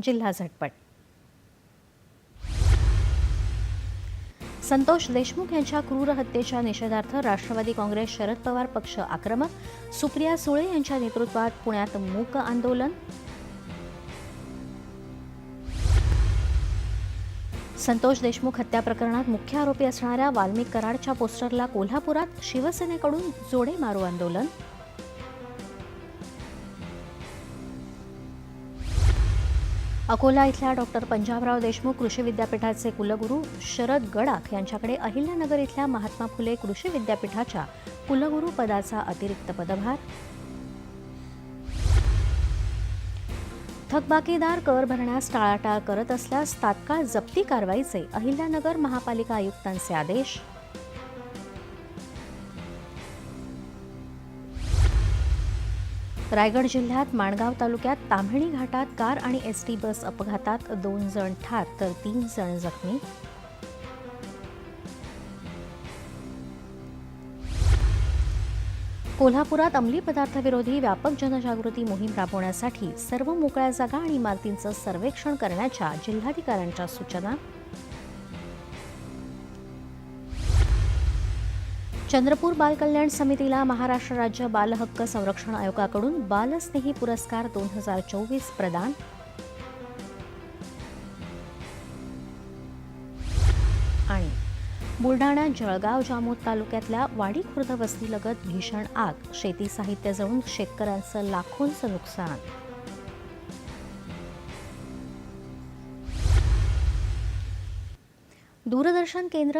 जिल्हा झटपट. संतोष देशमुख यांच्या क्रूर हत्येच्या निषेधार्थ राष्ट्रवादी काँग्रेस शरद पवार पक्ष आक्रमक. सुप्रिया सुळे यांच्या नेतृत्वात पुण्यात मूक आंदोलन. संतोष देशमुख हत्या प्रकरणात मुख्य आरोपी असणाऱ्या वाल्मिक कराडच्या पोस्टरला कोल्हापुरात शिवसेनेकडून जोडे मारू आंदोलन. अकोला इथल्या डॉक्टर पंजाबराव देशमुख कृषी विद्यापीठाचे कुलगुरू शरद गडाख यांच्याकडे अहिल्यानगर इथल्या महात्मा फुले कृषी विद्यापीठाच्या कुलगुरू पदाचा अतिरिक्त पदभार. थकबाकीदार कर भरण्यास टाळाटाळ करत असल्यास तात्काळ जप्ती कारवाईचे अहिल्यानगर महापालिका आयुक्तांचे आदेश. रायगड जिल्ह्यात माणगाव तालुक्यात ताम्हिणी घाटात कार आणि एसटी बस अपघातात 2 जण ठार तर 3 जण जखमी. कोल्हापुरात अंमली पदार्थविरोधी व्यापक जनजागृती मोहीम राबवण्यासाठी सर्व मोकळ्या जागा आणि इमारतींचं सर्वेक्षण करण्याच्या जिल्हाधिकाऱ्यांच्या सूचना. चंद्रपूर बाल कल्याण समितीला महाराष्ट्र राज्य बाल हक्क संरक्षण आयोगाकडून बालस्नेही पुरस्कार 2024 प्रदान. आणि बुलढाणा जळगाव जामोद तालुक्यातल्या वाडी खुर्द वस्तीलगत भीषण आग. शेती साहित्य जळून शेतकऱ्यांचं लाखोंचं नुकसान. दूरदर्शन केंद्र